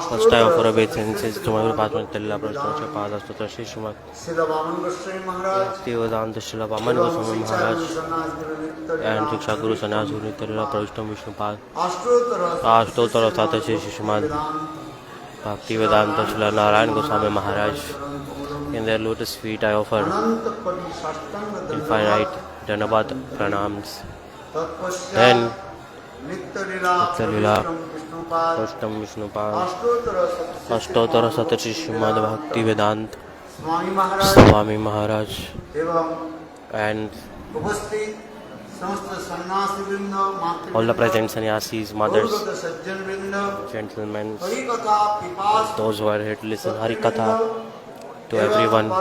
First I offer obeisances to my Guru Padma Tilla Prasthana Pada Stotra Shri Srimad Bhaktivedanta Srila Vaman Goswami Maharaj and Shiksha Guru Sannyas Guru Nityalila Prabhupada Vishnupad Ashtottara Sata Shri Srimad Bhaktivedanta Srila Narayan Goswami Maharaj. In their lotus feet I offer infinite Dhanavad pranams. Then Nityalila Prabhupada Vishnupad Ashtottara Sata Shri Srimad Bhaktivedanta Swami Maharaj and all the present sannyasis, mothers, gentlemen, those who are here to listen Hari Katha, to everyone,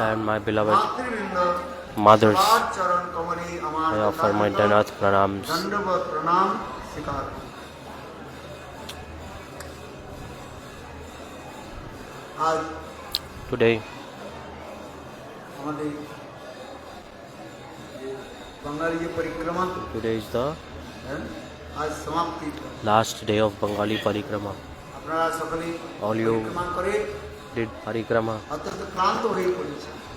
and my beloved mothers, I offer my Dhanavad pranams. Today, is the last day of Bengali Parikrama. All you did Parikrama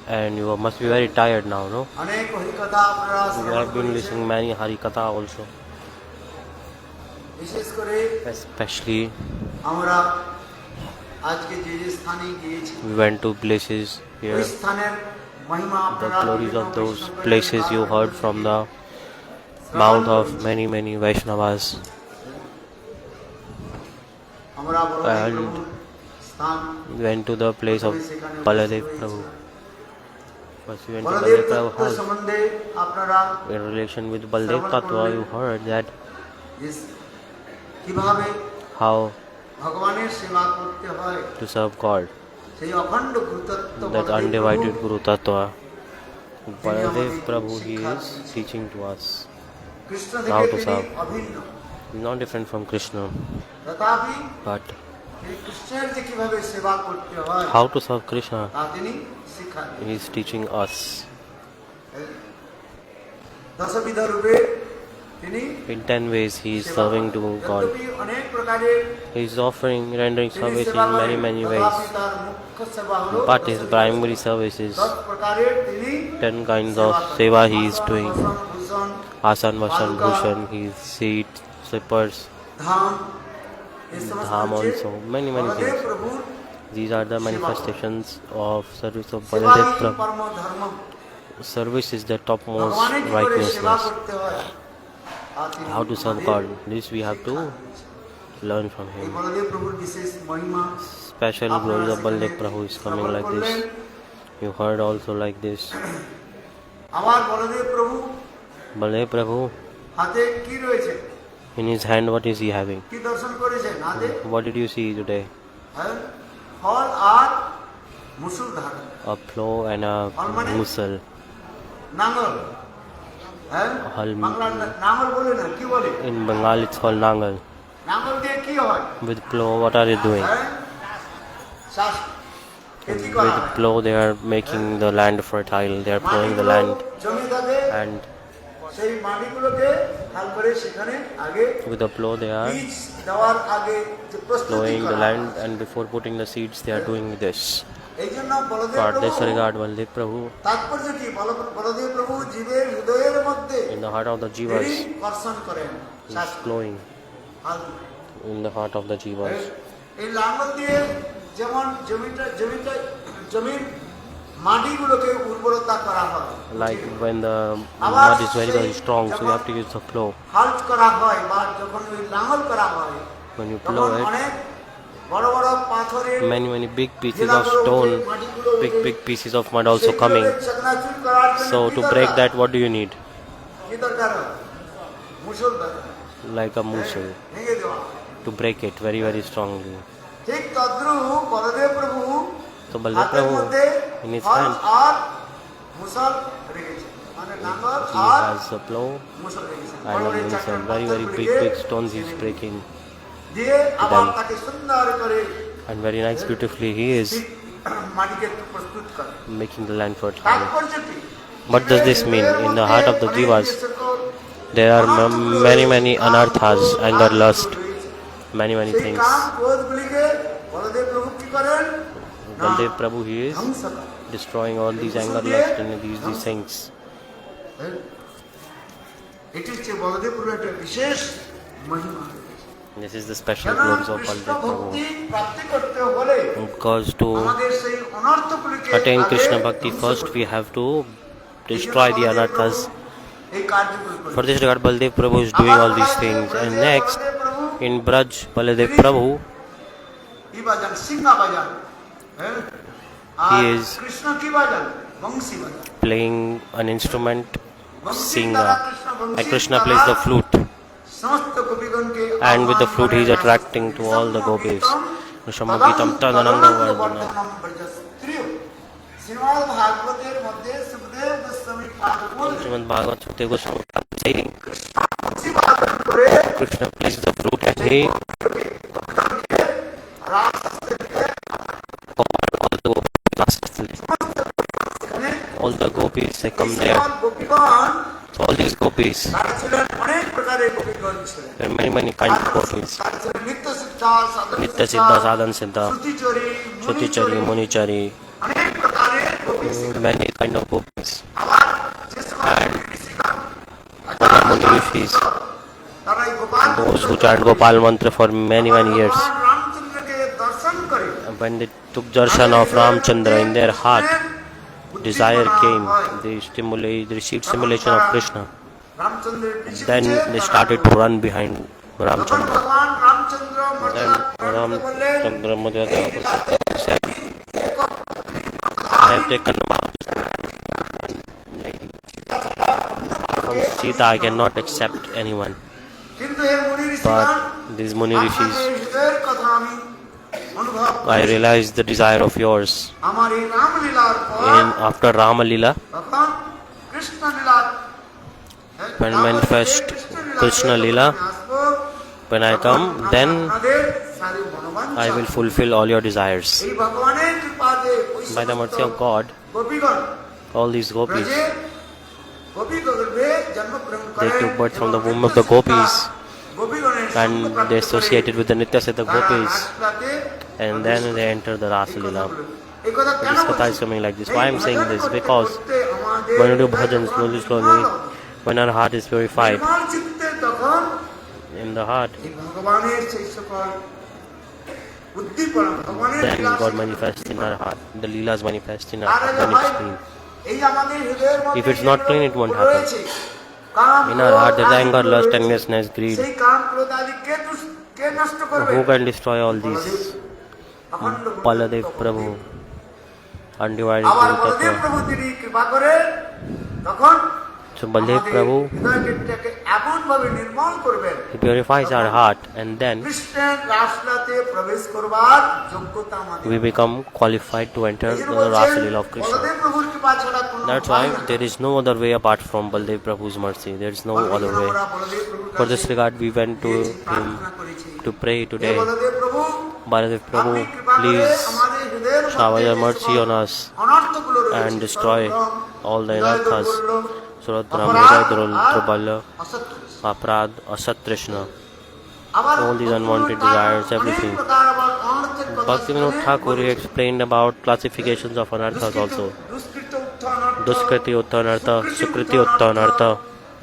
and you must be very tired now, no? You have been listening many Harikatha also. Especially we went to places here. The glories of those places you heard from the mouth of many Vaishnavas. And went to the place of Baladev Prabhu. First we went to Baladev Prabhu's house. In relation with Baladev Tattva, you heard that how to serve God. That undivided Guru Tattva. Baladev Prabhu, he is teaching to us how to serve. Not different from Krishna, but how to serve Krishna, he is teaching us. In 10 ways he is serving to God. He is rendering service in many ways. But his primary service is 10 kinds of seva he is doing. Asan, Vasan, Bhushan, his seat, slippers, dham also, many things. These are the manifestations of service of Baladev Prabhu. Service is the topmost righteousness. How to serve God, this we have to learn from him. Special glories of Baladev Prabhu is coming like this. You heard also like this. Baladev Prabhu, in his hand what is he having? What did you see today? A plow and a musal. In Bengal it's called Nangal. With plow what are they doing? With plow they are making the land fertile, they are plowing the land, and with the plow they are plowing the land, and before putting the seeds they are doing this. For this regard, Baladev Prabhu, in the heart of the Jivas, is flowing in the heart of the Jivas. Like when the mud is very strong, so you have to use the plow. When you plow it, many big pieces of stone, big pieces of mud also coming. So to break that, what do you need? Like a musal, to break it very strongly. So Baladev Prabhu, in his hand, he has a plow and a musal, very big stones he is breaking them. And very nice, beautifully he is making the land fertile. What does this mean? In the heart of the Jivas, There are many anarthas, anger, lust, many সেই things. কাম ক্রোধগুলিকে বলদেব প্রভু কি করেন? না, Baldev Prabhu, he is ধ্বংস করেন। destroying all these anger, lust, and these things. এটি হচ্ছে বলদেব প্রভুর একটা বিশেষ মহিমা। This is the special কেন glories of কৃষ্ণ Baldev ভক্তি Prabhu. প্রাপ্তি করতে হলে Because to আমাদের সেই অনর্থগুলিকে attain আগে Krishna Bhakti, ধ্বংস first করতে we হবে। have to এই জন্য destroy the বলদেব anarthas. প্রভু এই কার্যগুলি করেন। For this regard, Baldev Prabhu is doing all these things. And next, in Braj, Baldev Prabhu, কি বাজান? সিংহা বাজান। হ্যাঁ? He আর is কৃষ্ণ কি বাজান? বংশী বাজান। playing an instrument, বংশীর দ্বারা Singa, কৃষ্ণ and বংশীর Krishna দ্বারা plays the flute. সমস্ত গোপীগণকে And with the আহ্বান flute, he is করেন। attracting to all the gopis. Shamaggitam tadananga vardhanam. Shrimad ভাগবতের মধ্যে সুখদেব গোস্বামী পাদ বলেন, Srimad Bhagavat Sukdev Goswami saying, Banshi বাদন করে Krishna plays the flute and he all the gopis they come there. গোপীগণ So all these gopis, তারা ছিলেন অনেক প্রকারের গোপীগণ ছিলেন। there are many kind of gopis. তারা ছিলেন নিত্য সিদ্ধা, Nitya Siddha, Sadhan Siddha, শ্রুতিচরী, Shutichari, Munichari, অনেক প্রকারের গোপী ছিলেন। many kind of gopis. আবার যে সকল ঋষিগণ, Muni rishis, তারা এই Gopal those who chant Gopal mantra for many years. ভগবান রামচন্দ্রকে দর্শন করে When they took darshan of Ramchandra in their heart, desire came. They received stimulation of Krishna. রামচন্দ্রের পিছে Then পিছে they তারা started to run behind যখন Ramchandra. ভগবান Ramchandra Then মর্যাদা বললেন, Ramchandra Madhyada said, I have taken a vow. From Sita I cannot accept anyone. কিন্তু হে মুনি ঋষিগণ, But these Muni rishis, আপনাদের হৃদয়ের কথা আমি অনুভব I করি। realized the desire of yours. আমার এই রামলীলার পর In after Rama Lila, তখন কৃষ্ণ লীলা when manifest Krishna Lila, when I come, then I will fulfill all your desires. এই ভগবানের কৃপাতে ওই By the mercy of God, গোপীগণ all these gopis, ব্রজে গোপী গর্ভে জন্মগ্রহণ they করেন took birth from the এবং womb of the gopis, গোপীগণের সঙ্গ and প্রাপ্ত they করে associated with the Nitya Siddha তারা gopis, রাসলীলাতে and then they enter the Rasa Lila. এই কথা So কেন this katha is বলছি? coming like this. এই Why I am saying Bhajan this? করতে Because করতে আমাদের when we do Hridoy bhajan যখন slowly, নির্মল হবে, when our heart is purified নির্মল চিত্তে তখন in the heart, এই ভগবানের সেই সকল উদ্দীপনা ভগবানের then লীলা God শিক্ষা manifests in our heart. The Leelas manifest in our তার heart আগে when it's হয়, clean. এই আমাদের হৃদয়ের মধ্যে If it's not clean, it won't যেগুলো রয়েছে, কাম, In our heart there is ক্রোধ, anger, আদি lust, রয়েছে। enviousness, greed. সেই কাম ক্রোধ আদি কে নষ্ট করবে? Who can destroy all these? অখণ্ড Baladev ভক্ত Prabhu, undivided আবার Guru বলদেব Tattva. প্রভু তিনি কৃপা করে তখন So Baladev আমাদের Prabhu, হৃদয়টাকে এমনভাবে নির্মল করবেন he purifies our heart, and then কৃষ্ণের রাসলীলাতে প্রবেশ করবার যোগ্যতা আমাদের। we become qualified to enter এই জন্য the বলছেন, Rasa Leela of Krishna. Baladev প্রভুর কৃপা ছাড়া কোনো That's উপায় why নাই। there is no other way apart from Baldev Prabhu's mercy. There is no Baladev other way. আমরা বলদেব প্রভুর For this কাছে regard, we went to গিয়েছি, him প্রার্থনা করেছি। to pray hey today. Baladev প্রভু, Baladev Prabhu, আপনি কৃপা করে please আমাদের হৃদয়ের shower মধ্যে your যে mercy সকল on us অনর্থগুলো রয়েছে, and destroy সর্বভ্রম, all the Hridoy anarthas, দুর্বল, Suratram, অপরাধ Hridaya, আর Durbalya, অসত্য। Aprad, Asat Trishna, আবার all these unwanted তার desires, অনেক everything. প্রকার আবার অনর্থের কথা Bhaktivinoda সেখানে Thakur he বলেছেন। explained about classifications of anarthas also. দুষ্কৃত উত্থানার্থ, Duskriti Uttanartha, Sukriti Uttanartha,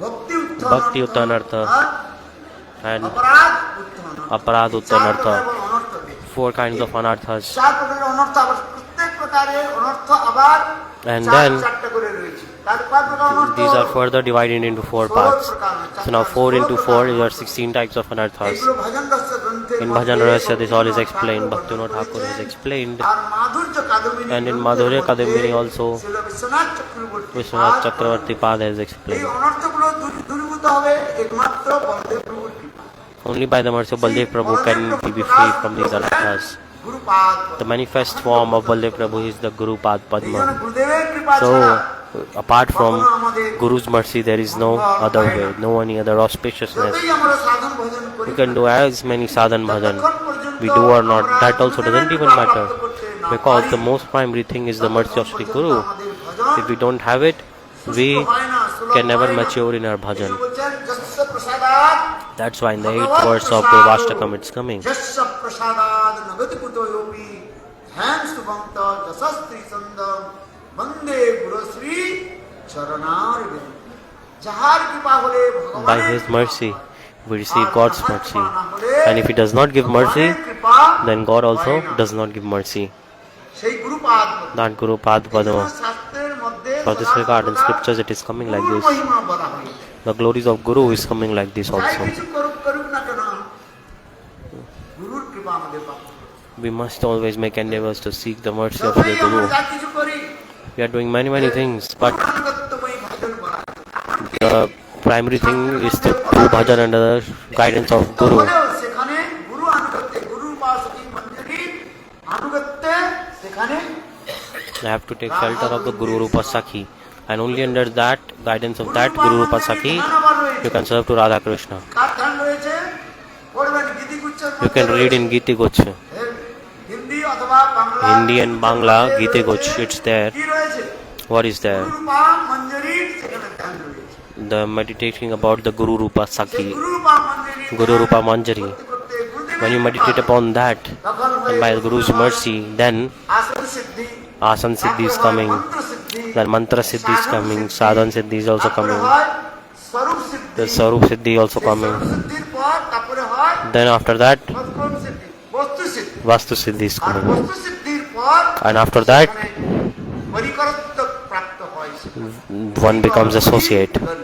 ভক্তি Bhakti Uttanartha, and অপরাধ উত্থানার্থ। Aparad Uttanartha. চার প্রকারের অনর্থ রয়েছে। 4 kinds of anarthas. চার প্রকারের অনর্থ আবার প্রত্যেক প্রকারের অনর্থ আবার And চার then চারটা করে রয়েছে। তার কয় প্রকার অনর্থ? These are further divided into 4 parts. So now 4 into 4 there are 16 types of anarthas. এগুলো ভজন রস গ্রন্থের In মধ্যে Bhajan Rahasya this all is Bhaktivinod explained. Thakur Bhaktivinoda Thakur has বর্ণনা explained. করেছেন। আর মাধুর্য কাদম্বিনী And in গ্রন্থের Madhurya মধ্যে Kadambini also Srila Biswanath Chakraborty Vishwanath Pad Chakravarti Pad has এই explained. অনর্থগুলো দূরীভূত হবে একমাত্র বলদেব প্রভুর কৃপা। Only by the mercy of Baldev Prabhu can we be free from these anarthas. Gurupad The manifest form of Baldev Prabhu is the Guru Pad এই জন্য Padma. গুরুদেবের কৃপা ছাড়া So apart from Guru's mercy there is no other way, no any other auspiciousness. যতই আমরা সাধন ভজন করি We can do as many sadhan bhajan, যতক্ষণ পর্যন্ত we do or not, আমরা that also doesn't গুরুদেবের even কৃপা matter. প্রাপ্ত করতে না Because পারি, the most primary thing is the mercy of Sri ততক্ষণ Guru. পর্যন্ত আমাদের ভজন If we don't have it, সুস্থ we হয় না, সুলভ can never হয় না। mature in our এই bhajan. জন্য বলছেন, just prasādat That's why in the 8th verse of Durvashtakam it's coming. Yasya prasādat nagati kutoyopi Dhyan subhanta jasastri sandam Vande gurasri charanar vindam. Jahar kripa hole Bhagavan By His mercy, we receive God's mercy. And if He does not give mercy, then God also does not give mercy. সেই Gurupad That Guru Padpadama. শাস্ত্রের মধ্যে For this regard, in scriptures it is coming like this. মহিমা বলা হয় The glories of Guru is coming like this যাই also. কিছু করুক না কেন গুরুর কৃপা আমাদের পাবো We must always make endeavors to seek the mercy of যতই the আমরা Guru. যা কিছু করি We are doing many things, but গুরুত্বময়ী ভজন বলা হয়। the primary thing is to do bhajan under the guidance of Guru. হলেও সেখানে গুরু আনুগত্যে গুরুর উপাসকি মঞ্জরি আনুগত্যে সেখানে I have to take shelter of the Guru Rupa Sakhi, and only under that guidance of that Guru Rupa Sakhi you can serve to Radha Krishna. কার ধ্যান রয়েছে পড়বেন গীতি গুচ্ছের You can read in Giti Goch, Hindi অথবা Bangla Hindi and Bangla, Giti Goch, it's there. কি রয়েছে What is there? গুরুরূপা Manjari সেখানে ধ্যান রয়েছে The meditating about the Guru Rupa সেই Sakhi, গুরুরূপা Manjari Guru Rupa Manjari. করতে গুরুদেবের When you meditate upon that, তখন and by the Guru's mercy, then আসন সিদ্ধি Asan Siddhi is coming, মন্ত্র সিদ্ধি then Mantra Siddhi is coming, Sadhan Siddhi is also তারপরে coming, হয় স্বরূপ সিদ্ধি the Sarup Siddhi also coming. স্বরূপ সিদ্ধির পর তারপরে হয় Then after that, তৎক্ষণ সিদ্ধি বস্তু সিদ্ধি Vastu Siddhi is R coming. বস্তু সিদ্ধির পর And after that, পরিকরত্ব প্রাপ্ত হয় one becomes associate, যারা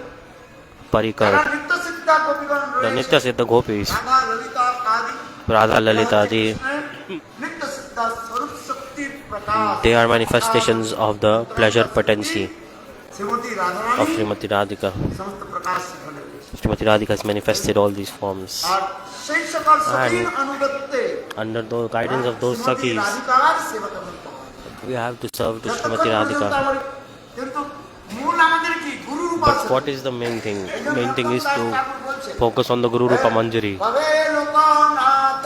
Parikar. নিত্য সিদ্ধা গোপীগণ The রয়েছে Nitya Siddha Gopis, Radha Lalita আদি Radha Lalita Ji, নিত্য সিদ্ধা স্বরূপ শক্তির প্রকাশ they are manifestations of the pleasure potency Shrimati of Radharani Srimati Radhika. সমস্ত প্রকাশ সেখানে রয়েছে। Srimati Radhika has manifested all these forms. আর সেই সকল সখীর আনুগত্যে Under the guidance of those Shrimati Sakhis, রাধিকার সেবা করতে হয়। we have to serve to যতক্ষণ Srimati পর্যন্ত Radhika. আমার- কিন্তু মূল আমাদের কি গুরুর But Upasana. what is the main thing? এইজন্য Main thing is to ঠাকুর বলছেন, focus on the Guru Rupa Manjari. "কবে লোকনাথ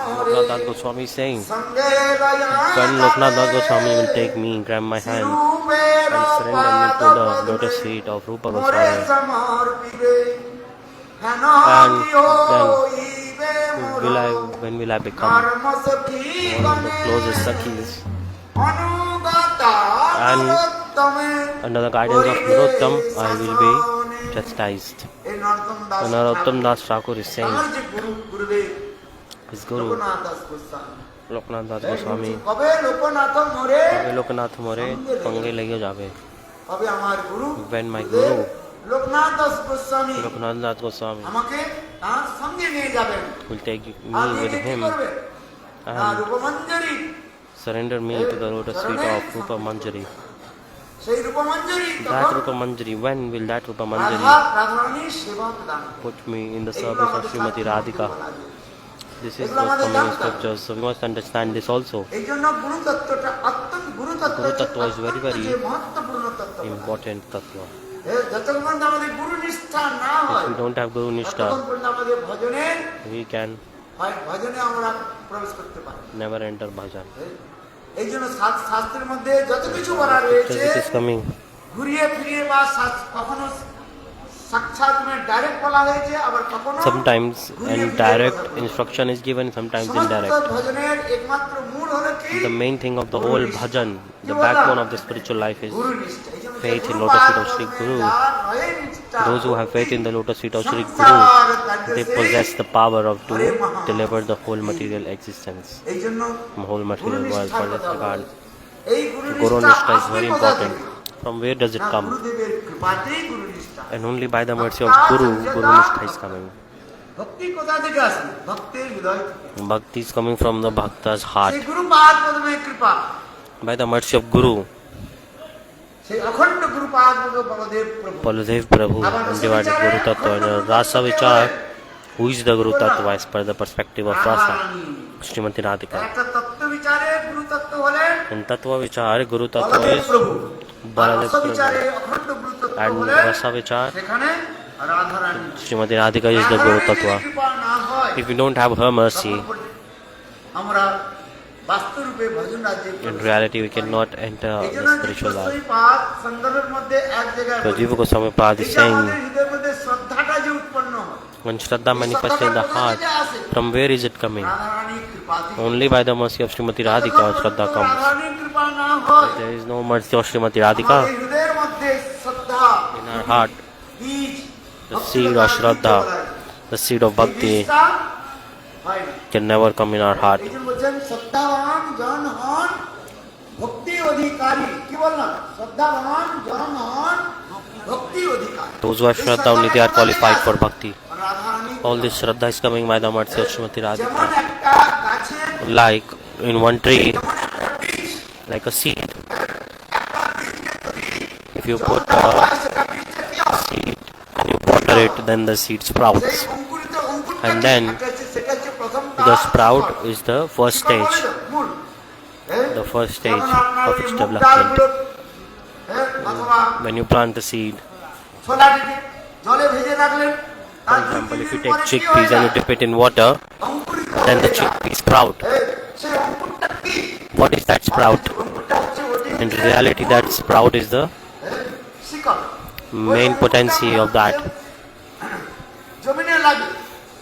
মোরে Loknath Das Goswami is saying, সঙ্গে লয়া when Loknath Das যাবে, Goswami will take me, grab my hand, শিরূপের and surrender me to the পাদপদ্মে lotus feet of Rupa মোরে Goswami, সমর্পিবে, হেন And কি হইবে মোর when will I become কর্মসখী one of the গণে, closest Sakhis? অনুগতা And নরোত্তমে under the guidance of Narottam, I will be chastised. এই নরোত্তম Das And Narottam Das Thakur is saying, তার যে গুরুদেব his Guru, Loknath Das Goswami Loknath Das Goswami, কবে লোকনাথ মোরে কবে লোকনাথ মোরে সঙ্গে লেগে যাবে? কবে আমার গুরু When my Guru, Loknath Das Goswami Loknath Das Goswami, আমাকে তার সঙ্গে নিয়ে যাবেন will take R me with নিয়ে কি him করবেন? and তার Rupmanjari surrender me to the lotus feet of Rupa Manjari. সেই রূপমঞ্জরি That তখন Rupa Manjari, when will that Rupa Radha Manjari রাধারানীর সেবা প্রদান করবে। put me in the এগুলো service of আমাদের Srimati শাস্ত্রের Radhika? মধ্যে বলা আছে। This is what's coming in scriptures, so we must understand this also. এই জন্য গুরুতত্ত্বটা অত্যন্ত গুরুতত্ত্ব Guru Tattva is very, very যে মহত্বপূর্ণ তত্ত্ব Important tattva. যতক্ষণ পর্যন্ত আমাদের গুরু নিষ্ঠা না হয় If we don't have Guru Nishtha, ততক্ষণ পর্যন্ত আমাদের ভজনে we can হয় ভজনে আমরা প্রবেশ করতে পারি never enter bhajan. এই জন্য শাস্ত্রের মধ্যে যত কিছু বলা রয়েছে Scriptures it is coming. ঘুরিয়ে ফিরিয়ে বা কখনো সাক্ষাৎ ডাইরেক্ট বলা হয়েছে আবার কখনো Sometimes ঘুরিয়ে in ফিরিয়ে direct বলা হয়েছে। instruction is given, sometimes সমস্ত indirect. ভজনের একমাত্র মূল হলো কি The main thing of the whole bhajan, the backbone of the spiritual life is গুরু নিষ্ঠা। এই জন্য faith in Guru lotus feet of Pad Sri পদ্মে Guru. যার রয়ে নিষ্ঠা, those who have faith in the lotus feet of Sri Guru, সংসার কার্যে they সেই possess the power of to হরে মহা। deliver the whole material existence, এই জন্য whole গুরু material world. নিষ্ঠার For this কথা regard, বলে। এই গুরু Guru নিষ্ঠা Nishtha is আসবে very কোথা important. থেকে? From where does it না, come? গুরুদেবের কৃপাতেই গুরু নিষ্ঠা। And only by the mercy of Guru, Guru Nishtha is coming. ভক্তি কোথা থেকে আসে? ভক্তের হৃদয় থেকে। Bhakti is coming from the bhakta's heart. সেই গুরু পাদ পদ্মে কৃপা, By the mercy of Guru, সেই অখণ্ড গুরু পাদ পদ্ম বলদেব প্রভু। Baladev Prabhu, undivided Guru Tattva. And Rasa Vichar, who is the Guru Tattva as per the perspective of Rasa? Srimati Radhika. একটা তত্ত্ব বিচারে গুরু তত্ত্ব হলেন In Tattva Vichar, Guru Tattva Baladev is প্রভু। Baladev রস বিচারে Prabhu. অখণ্ড গুরু তত্ত্ব And হলেন Rasa Vichar, সেখানে Radharani. Srimati Radhika is the Guru Tattva. কৃপা না হয় If we don't have her mercy, তখন আমরা বাস্তবরূপে ভজন রাজ্যে in reality we cannot enter এই the জন্য spiritual life. গোস্বামী পাদ সন্দর্ভের মধ্যে এক জায়গায় So বলি, Jiva Goswami Pad এই is যে saying, আমাদের হৃদয়ের মধ্যে শ্রদ্ধাটা যে উৎপন্ন হয় When Shraddha manifests in the heart, from where is it coming? রাধারানীর কৃপাতে Only by the mercy of Srimati Radhika Shraddha comes. রাধারানীর কৃপা না হয় There is no mercy of Srimati আমাদের Radhika হৃদয়ের মধ্যে শ্রদ্ধা in our heart. বীজ The seed of Shraddha, the seed of Bhakti বীজটা হয় না can never come in our heart. এই যে বলছেন শ্রদ্ধাবান জন হন ভক্তি অধিকারী কি বললাম শ্রদ্ধাবান জন হন ভক্তি অধিকারী Those who have Shraddha only they are qualified for Bhakti. Radharani All this Shraddha is coming by the mercy of Srimati যেমন Radhika. একটা গাছের Like in one tree, যেমন একটা বীজ like a seed. একটা বীজকে যদি If you put জল দেওয়া a হয়, সেটা বীজটা কি হবে? seed and you water it, then the seed sprouts. সেই অঙ্কুরিত অঙ্কুরটা And কি? then সেটা হচ্ছে প্রথম The ধাপ, sprout শিকড়। is the first শিকড় stage. বলে তো, মূল। হ্যাঁ? The first stage যেমন আপনার of ওই its মুগ development. ডালগুলো, হ্যাঁ, অথবা When you plant the seed, ছোলাটিকে জলে ভেজে রাখলেন for তার example, if you 2-3 দিন take পরে কি chickpeas হয়ে and you যায়? dip it in water, অঙ্কুরিত then the হয়ে যায়। chickpeas sprout. হ্যাঁ, সেই অঙ্কুরটা কি? What is that sprout? অঙ্কুরটা হচ্ছে ওটি, In reality, that sprout is the হ্যাঁ, শিকড়। ওই main অঙ্কুরটা potency of that. জমিনে লাগে।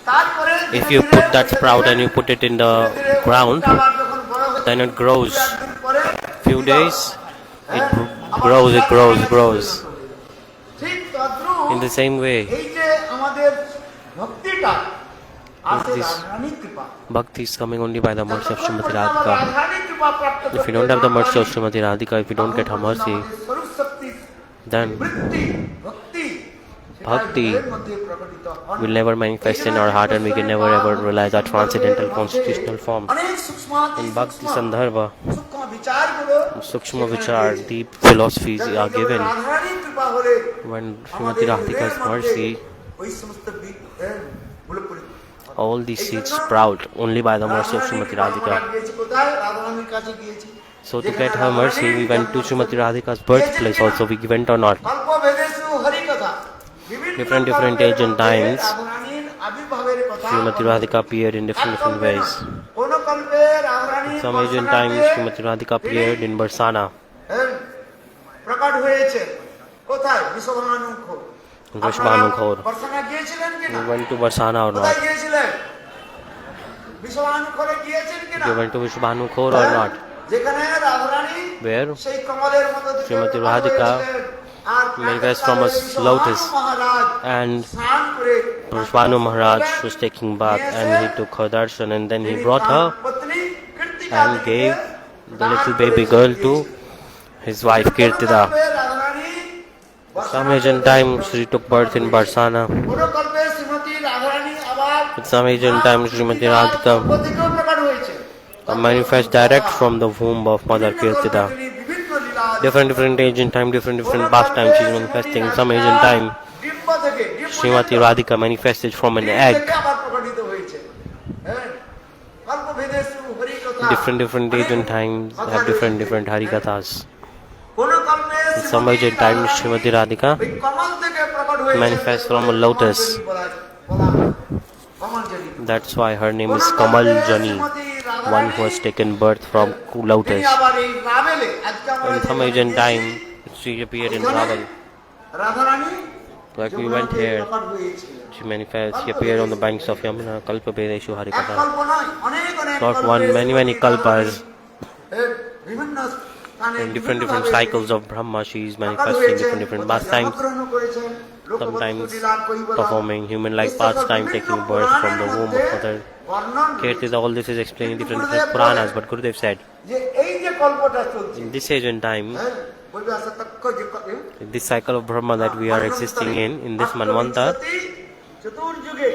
তারপরে If ধীরে you ধীরে put that ধীরে sprout ধীরে and you put it in the ধীরে ধীরে ground, অঙ্কুরটা আবার যখন বড় হয়ে then it যায়, grows. দু-একদিন পরে Few কি days, হয়? it হ্যাঁ, আবার grows, it grows, রাধারানীর grows. কাছে ঠিক তদ্রূপ In the same way, এই যে আমাদের ভক্তিটা আসে This- রাধারানীর কৃপা। Bhakti is coming only by the mercy of যতক্ষণ Srimati পর্যন্ত আমরা Radhika. রাধারানীর কৃপা প্রাপ্ত If we করতে don't have the না mercy of পারি, Srimati Radhika, if we don't get her তখন পর্যন্ত mercy, আমাদের স্বরূপ শক্তি, then বৃত্তি, ভক্তি, সেটা Bhakti হৃদয়ের মধ্যে প্রকটিত হয় না। will never manifest in our heart and we can never ever realize our transcendental constitutional form. অনেক সূক্ষ্মাতি In Bhakti সূক্ষ্ম Sandarbha, সূক্ষ্ম বিচারগুলো Sukshma সেখানে Vichar, রয়েছে। deep philosophies যাতে are কেবল given. রাধারানীর কৃপা হলে When Srimati আমাদের Radhika's হৃদয়ের মধ্যে mercy, ওই সমস্ত গুলো পরিপূর্ণ। all these seeds sprout only by the mercy of Srimati রাধারানীর কৃপা আমরা Radhika. গিয়েছি কোথায়? রাধারানীর কাছে গিয়েছি। So to যেখানে get her mercy, we went to Srimati Radhika's birthplace also, we went or not. কল্পভেদেষু হরিকথা। বিভিন্ন Different কল্পের age and মধ্যে times, রাধারানীর আবির্ভাবের কথা Srimati Radhika appeared in different ways. কোন কল্পে রাধারানীর Some age and times, Srimati Radhika appeared in Barsana, প্রকট হয়েছে কোথায়? বিশ্বভানুখ। Vishvanukhor. বর্ষানা গিয়েছিলেন কিনা? We went to Barsana or কোথায় not? গিয়েছিলেন? বিশ্বভানুখরে গিয়েছেন কিনা? We went to Vishvanukhor or not? যেখানে রাধারানী Where সেই কমলের মধ্যে থেকে Srimati প্রকট Radhika হয়েছিলেন। আর manifests from a Vishwabhanu lotus, Maharaj and স্নান করে Vishvanu Maharaj was taking bath and he took her darshan and then he brought her পত্নী কীর্তিকা and দেবীকে gave the দান little করে baby চলে girl to গিয়েছিলেন। his wife Kirtida. Radharani Some age and time she took birth in Barsana. কোন কল্পে শ্রীমতী রাধারানী আবার At some age and time Srimati Radhika কল্প থেকেও প্রকট হয়েছে। manifest direct from the womb of Mother বিভিন্ন কল্পে Kirtida. তিনি বিভিন্ন লীলা Different age and time, different pastime she is manifesting. Some age and time Dimba থেকে Srimati Radhika manifested from an egg. থেকে আবার প্রকটিত হয়েছে। হ্যাঁ, কল্পভেদেষু হরিকথা। Different age and times have different Harikathas. কোন কল্পে At some age and time Srimati Radhika ওই কমল থেকে প্রকট হয়েছে। manifests from a lotus. কমলজনী। That's why her name is Kamal Jani, one who has taken birth from lotus. তিনি আবার এই রাভেলে আজকে আমরা In some age and time she appeared in Raval. Radharani Like we went here, প্রকট হয়েছিলেন। she appeared on the banks of Yamuna, Kalpabedeshu এক Harikatha. কল্প নয়, অনেক অনেক Not কল্পে one, many kalpas. এর বিভিন্ন স্থানে In different বিভিন্নভাবে cycles of Brahma she is প্রকট manifesting হয়েছেন, different কোথায় pastimes. জন্মগ্রহণ করেছেন, লোকবৎসু Sometimes লীলা কৈবল্য। performing human-like এই সকল pastime, বিভিন্ন taking birth from the womb of পুরাণের Mother বর্ণন রয়েছে। Kirtida. All this is explained in different Puranas, but Gurudev said, যে এই যে কল্পটা চলছে, in this age and time, হ্যাঁ, বলবে আসা তক্ক যে in this cycle of Brahma that we are existing in this Manvanta, চতুর্যুগে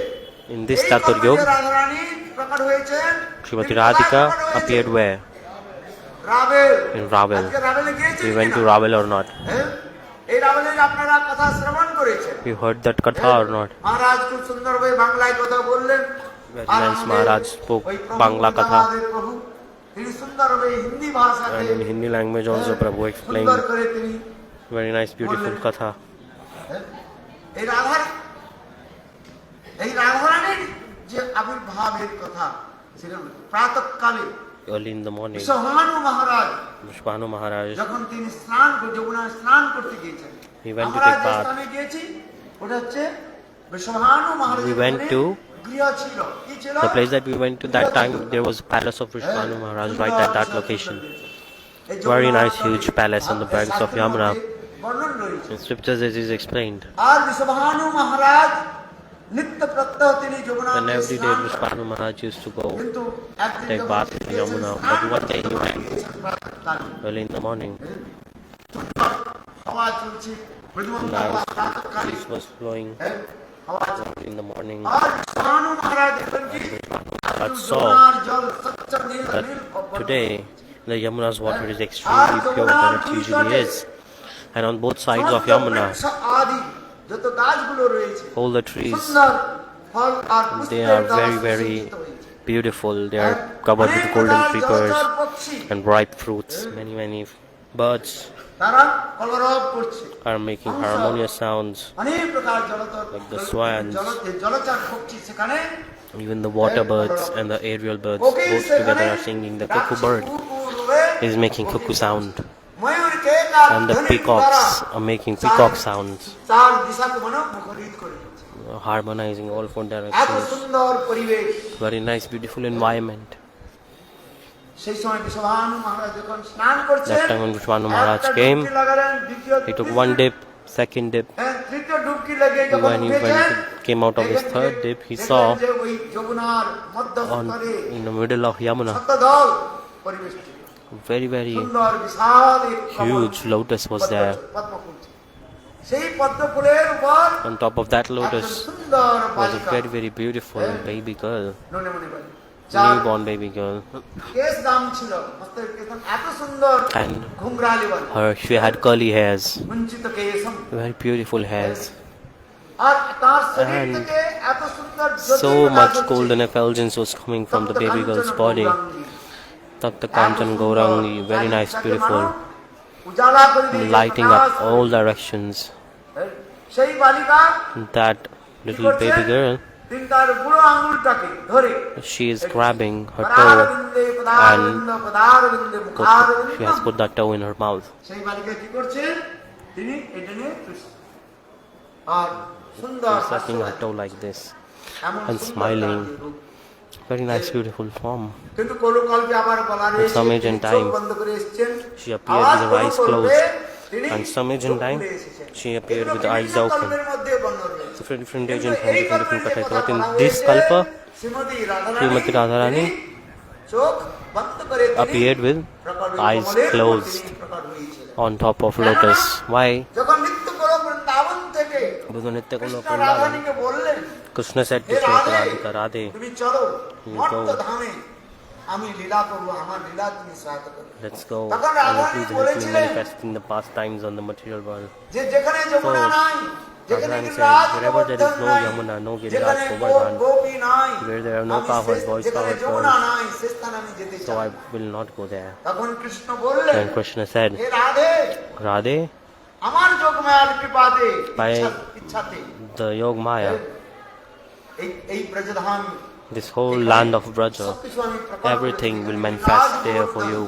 in this এই Chatur কল্পে Yug, রাধারানী প্রকট হয়েছেন। Srimati তিনি Radhika কোথায় প্রকট হয়েছেন? appeared where? Ravel. In Ravel. আজকে রাভেলে গিয়েছেন We went to কিনা? Ravel or not? হ্যাঁ? এই রাভেলের আপনারা কথা শ্রবণ করেছেন। We heard that katha or not? মহারাজ খুব সুন্দরভাবে বাংলায় কথা বললেন। Very আর nice আমাদের Maharaj spoke ওই প্রভু Bangla katha. আমাদের প্রভু, তিনি সুন্দরভাবে হিন্দি ভাষাতে And in Hindi language also Prabhu explained সুন্দর করে তিনি very nice beautiful katha. এই রাধারানীর যে আবির্ভাবের কথা সেটা প্রাতঃকালে Early in the morning, Vishwabhanu Maharaj Vishwanu Maharaj, যখন তিনি যমুনায় স্নান করতে গিয়েছেন, He went to আমরা take যে bath. স্থানে গিয়েছি ওটা হচ্ছে বৃষভানু মহারাজের We went ওখানে to গৃহ ছিল কি ছিল the place that we went to that time. There was a palace of Vishwanu Maharaj right at that location. এই Very যমুনার nice, তটে huge palace on the banks of শাস্ত্রের Yamuna. মধ্যে বর্ণন রয়েছে। In scriptures it is explained. আর বৃষভানু মহারাজ নিত্য প্রত্যহ তিনি যমুনাতে And every day স্নান করেন। Vishwanu Maharaj used to go কিন্তু একদিন take যখন bath in তিনি Yamuna. স্নান But one day he went করতে early in the morning. হাওয়া চলছে Braj Mandal Nice প্রাতঃকালে, breeze was blowing হাওয়া চলছে। in the morning. আর বৃষভানু মহারাজ দেখলেন কি But যমুনার জল স্বচ্ছ নীল But Neil today the Yamuna's water is extremely pure than it usually is. And on both sides of Yamuna, আদি যত গাছগুলো রয়েছে all the trees, সুন্দর ফল আর they পুষ্পের are দ্বারা very, very সুসজ্জিত হয়েছে। beautiful. They are covered with golden creepers জলচর পক্ষী and ripe fruits. Many birds তারা কলরব করছে, are making harmonious sounds. অনেক প্রকার জলচর Like the swans. জলচর পক্ষী সেখানে Even the water birds and the aerial birds কোকিল both সেখানে together are singing. The cuckoo bird is making cuckoo sound. ময়ূর cake আর And the ধ্বনির peacocks দ্বারা are making peacock sounds, চার দিশাকে মনে মুখরিত করে দিচ্ছে। harmonizing all four এত directions. সুন্দর পরিবেশ। Very nice, beautiful environment. সেই সময় বিশ্বভানু মহারাজ যখন স্নান করছেন, That time when Vishwanu Maharaj একটা came, ডুবকি লাগালেন, দ্বিতীয় he took তৃতীয় one dip, second dip. তৃতীয় ডুবকি লেগে যখন When he উঠেছেন, came out of his দেখলেন third যে- dip, he দেখলেন saw যে ওই যমুনার মধ্যস্থলে in the middle of Yamuna, শতদল পরিবেষ্টিত। very সুন্দর বিশাল এক কমল huge lotus was there. পদ্মফুল ছিল। সেই পদ্মফুলের উপর On top of that একজন lotus সুন্দর was a বালিকা, very beautiful baby girl, ননে মনে বলে, যার newborn baby girl. কেশ দাম ছিল, মস্তকের কেশ দাম, এত সুন্দর And ঘুংরালি বলে, she had curly hairs, মুঞ্চিত কেশম, very beautiful hairs. আর তার শরীর And থেকে এত সুন্দর জ্যোতি So প্রকাশ much হচ্ছে। golden effulgence was coming from the baby girl's তপ্ত body. কাঞ্চন Tapta Kanchan Gaurangi, very nice, beautiful, উজালা করে দিয়ে lighting প্রকাশ up all directions. সেই বালিকা That little baby girl, তিনি তার বুড়ো আঙুলটাকে ধরে she is grabbing her toe. পদারবিন্দে পদারবিন্দ পদারবিন্দে She has মুখারবিন্দ, put that toe in her mouth. সেই বালিকা কি করছে, তিনি এটা নিয়ে আর সুন্দর She's sucking her toe like this. এমন and সুন্দর smiling. তার রূপ। Very nice, beautiful form. কিন্তু কলুকল্পে আবার বলা রয়েছে, some age and তিনি চোখ time, বন্ধ করে এসেছেন, she appeared আওয়াজ with her eyes করবে, closed. তিনি And some age and চোখ time, খুলে এসেছেন। she appeared with এগুলো eyes বিভিন্ন open. কল্পের মধ্যে বর্ণনা রয়েছে। Different age কিন্তু and time, এই different কল্পের katha. কথা But in বলা this হয়েছে, kalpa, শ্রীমতী Srimati Radharani তিনি চোখ বন্ধ করে তিনি appeared with প্রকট eyes কমলের উপর closed তিনি প্রকট হয়েছিলেন। on top of lotus. Why? যখন নিত্য করো বৃন্দাবন থেকে Because Nitya Kula Krishna Vrindavan, রাধানীকে বললেন, Krishna said to hey Srimati Radhe, Radhika, Radhe, তুমি চলো You মর্ত go. ধামে, আমি লীলা করবো, আমার লীলা তুমি সহায়তা করবে। let's go. তখন And Radharani please help me বলেছিলেন, manifesting the pastimes on the material world. যে যেখানে যমুনা So, নাই, যেখানে Radharani Giriraj said, wherever there is Gobardhan no নাই, Yamuna, no Giriraj যেখানে Govardhan, গোপী নাই, where there are no আমি cowherd সে- boys, যেখানে cowherd যমুনা girls, নাই, সে স্থানে আমি যেতে so চাই। I will not go there. তখন কৃষ্ণ বললেন, Then Krishna said, হে রাধে, Radhe, আমার যোগমায়ার কৃপাতে, By ইচ্ছাতে the Yog Maya, এই Brajdham this whole land of Braja, সবকিছু আমি প্রকট everything করেছি। will Giriraj manifest there for Gobardhan. you.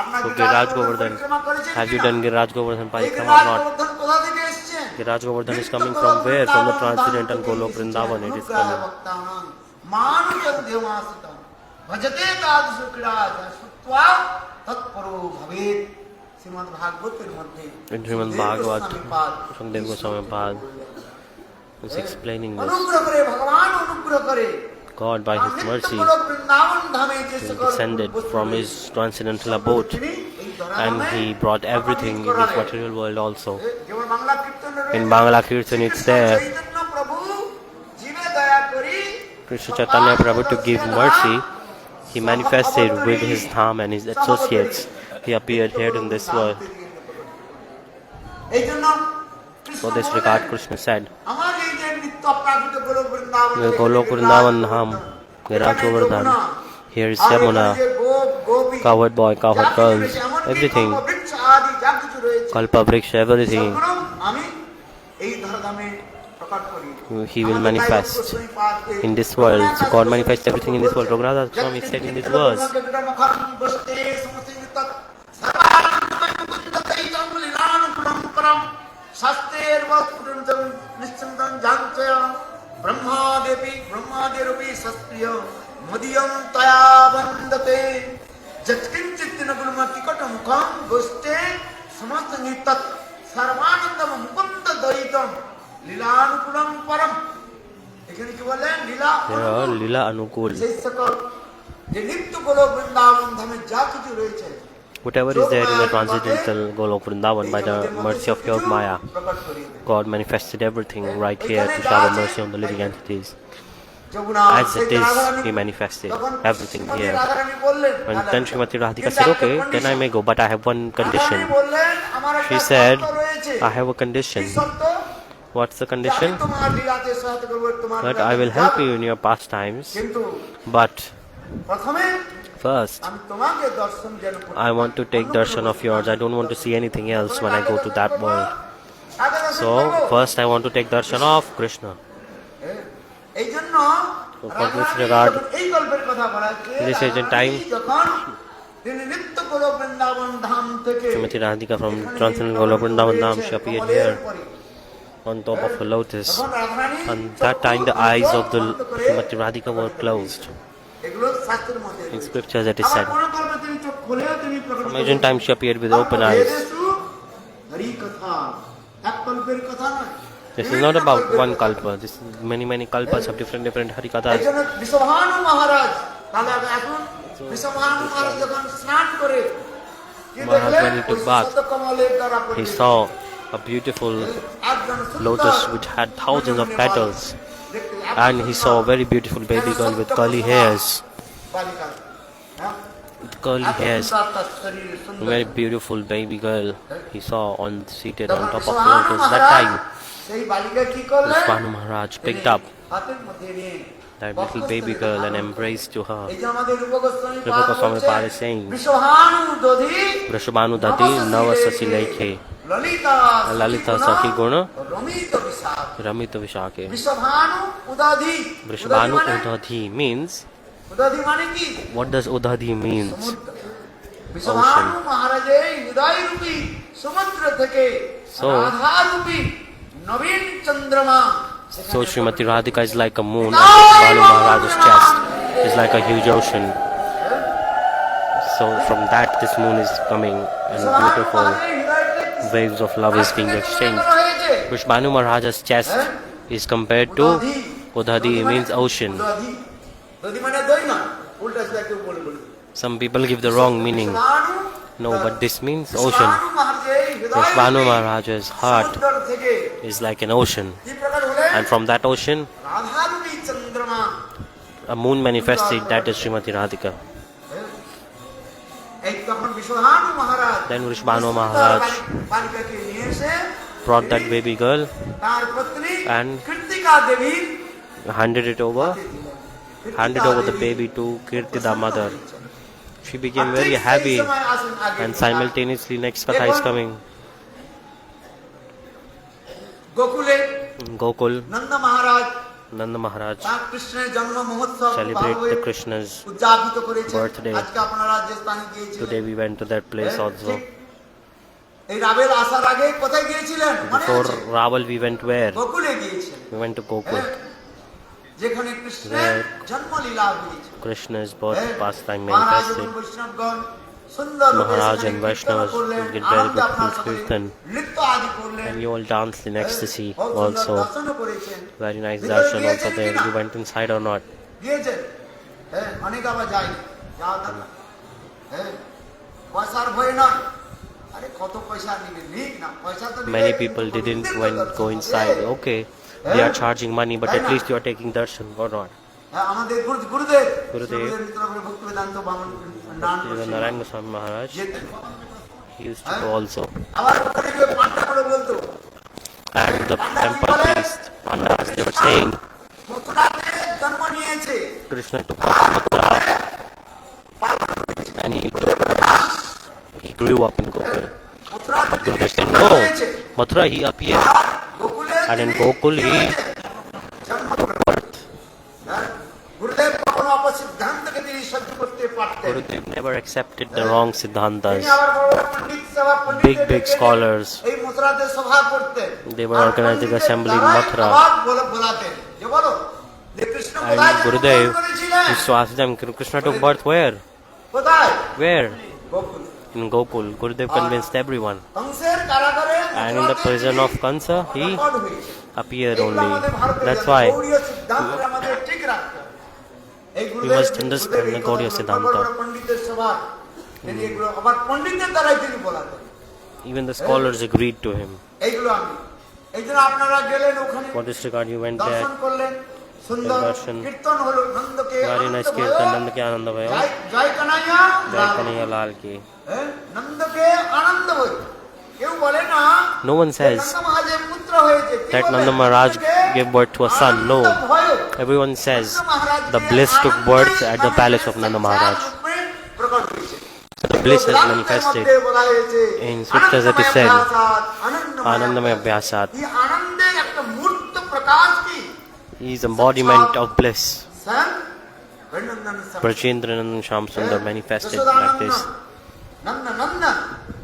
আপনার So Giriraj Giriraj Gobardhan Govardhan, পরিক্রমা করেছেন have you কিনা? done Giriraj Govardhan এই Parikrama Giriraj or not? Gobardhan কোথা থেকে এসেছেন? Giriraj Govardhan is নিত্য coming করো from where? From the Vrindavan transcendental Dham Golok থেকে Vrindavan এসেছেন। it is অনুগ্রহ coming. ভক্তানাং মানুষং দেবাশ্রিতং ভজতে তাদৃশ ক্রীড়াজ শ্রুত্বা তৎপরো ভবেৎ। শ্রীমদ্ ভাগবতের মধ্যে In Srimad Sukhdev Bhagavat, Goswami Pad Shukdev Goswami Pad is explaining this. অনুগ্রহ করে, ভগবান অনুগ্রহ করে God, by His নিত্য mercy, করো বৃন্দাবন ধামে যে He সকল descended বস্তু from His রয়েছে, transcendental সকল abode তিনি এই ধরা and ধামে He brought everything in this প্রকাশিত material world also. করালেন। যেমন বাংলা কীর্তনে In রয়েছে, Bangla Kirtan it's Shrikrishna there. Chaitanya প্রভু জীবে দয়া করি Krishna Chaitanya Prabhu, to give mercy, He manifested with His Dham and His associates. He appeared here in this world. এই জন্য কৃষ্ণ For this বললেন, regard, Krishna said, আমার এই যে নিত্য অপ্রাকৃত গোলক Vrindavan, "The Golok Vrindavan Dham, Giriraj Govardhan, here is Yamuna, cowherd boy, cowherd girls, everything, Kalpa Vriksha, everything, আমি এই ধরাধামে প্রকট করি। He will manifest in this world. So God manifests everything in this world. Raghunath Swami said in this verse, শাস্ত্রের বস্তুতম নিশ্চিন্তং জানচয় ব্রহ্মাদেরপি সস্প্রিয় মদিয়ম তয়া বন্দতে যৎকিঞ্চিৎ নগুলম টিকট মুখম গোষ্ঠে সমস্ত নিতৎ সর্বানন্দম মুকুন্দ দ্বৈতম লীলানুকূলম পরম। এখানে কি বলেন? লীলা লীলা অনুকূল। সেই সকল যে নিত্য গোলক বৃন্দাবন ধামে যা কিছু রয়েছে, Whatever is there in the transcendental Golok Vrindavan, by the mercy of Yog Maya, God manifested everything right here to shower mercy on the living entities. As it is, He manifested everything here. And then Srimati Radhika said, okay, then I may go, but I have one condition. She said, I have a condition. What's the condition? That I will help you in your pastimes, but first, I want to take darshan of yours. I don't want to see anything else when I go to that world. So, first I want to take darshan of Krishna. So, for this regard, this is the time Srimati Radhika from Transcendental Golok Vrindavan Dham, she appeared here on top of a lotus. And that time the eyes of the Srimati Radhika were closed. In scriptures it is said. From ancient times she appeared with open eyes. This is not about one kalpa. This is many kalpas of different Harikathas. Maharaj, when he took bath, he saw a beautiful lotus which had thousands of petals. And he saw a very beautiful baby girl with curly hairs. With curly hairs. A very beautiful baby girl he saw seated on top of the lotus. That time, Vishnu Maharaj picked up that little baby girl and embraced to her. Rupa Goswami Pad is saying, Vrishabhanu Dadi Navasasi Lekhe Lalita Sakhi Guna Ramita Vishake. Vrishabhanu Udadhi means, what does Udadhi means? Ocean. So Srimati Radhika is like a moon and Vishnu Maharaj's chest is like a huge ocean. So from that this moon is coming and beautiful waves of love is being exchanged. Vishnu Maharaj's chest is compared to Udadhi, means ocean. Some people give the wrong meaning. No, but this means ocean. Vishnu Maharaj's heart is like an ocean. And from that ocean, a moon manifested, that is Srimati Radhika. Then Vishnu Maharaj brought that baby girl and handed over the baby to Kirtida mother. She became very happy, and simultaneously next katha is coming. Gokul, Nanda Maharaj celebrate the Krishna's birthday. Today we went to that place also. Before Raval we went where? We went to Gokul, where Krishna's birth pastime manifested. Maharaj and Vaishnavas did very beautiful kirtan, and you all danced in ecstasy also. Very nice darshan also there. You went inside or not? Many people didn't go inside. Okay, they are charging money, but at least you are taking darshan or not? Gurudev Narayan Goswami Maharaj, he used to go also. And the temple priest, Pandavas, they were saying, Krishna took up Mathura and he grew up in Gokul. But Gurudev said, no, Mathura he appeared, and in Gokul he Gurudev never accepted the wrong siddhantas. Big scholars মথুরাতে সভা করতেন They were R organizing পণ্ডিতের assembly in দ্বারাই Mathura. আবার বলাতেন যে বলো যে কৃষ্ণ কোথায় And জন্মগ্রহণ Gurudev করেছিলেন? used to ask them, Krishna took birth where? কোথায়? Where? Gokul. In Gokul. Gurudev convinced everyone. কংসের কারাগারে And in the মথুরাতে prison তিনি of Kansa, he প্রকট হয়েছেন। appeared এগুলো only. আমাদের ভারতের That's জানা। why গৌড়ীয় সিদ্ধান্তটা আমাদের ঠিক রাখতে হবে। এই গুরুদেব- must understand গুরুদেব এই the Gaudiya কথাগুলো Siddhanta. বড় বড় পণ্ডিতের সভা তিনি এগুলো আবার পণ্ডিতের দ্বারাই তিনি বলাতেন। even the scholars agreed to him. এইগুলো আমি এই জন্য আপনারা গেলেন ওখানে For this regard, you went দর্শন there. করলেন সুন্দর দর্শন। কীর্তন হলো নন্দকে Very nice আনন্দ kirtan, ভয়। Nand ke Ananda Vayo. জয় জয় কানাইয়া Jai লাল। Kanhaiya Lal ki. হ্যাঁ, নন্দকে আনন্দ ভয়। কেউ বলে না No one যে says নন্দ মহারাজের পুত্র হয়েছে। কি that বলে? Nanda Maharaj নন্দকে gave birth to a son. No. আনন্দ ভয়। Everyone says নন্দ মহারাজকে the bliss took আনন্দই birth at the মানে palace of Nanda Maharaj. রূপে প্রকট হয়েছে। The bliss has গ্রন্থের manifested মধ্যে বলা হয়েছে, in scriptures that is said, আনন্দময় আনন্দময় Anandamaya Vyasat. এই আনন্দের একটা মূর্ত প্রকাশ কি He is embodiment of bliss. Sir বর্ণনন্দন সব Brajendranandan Sham Sundar manifested like Yashodanandan, this. Nandanandan,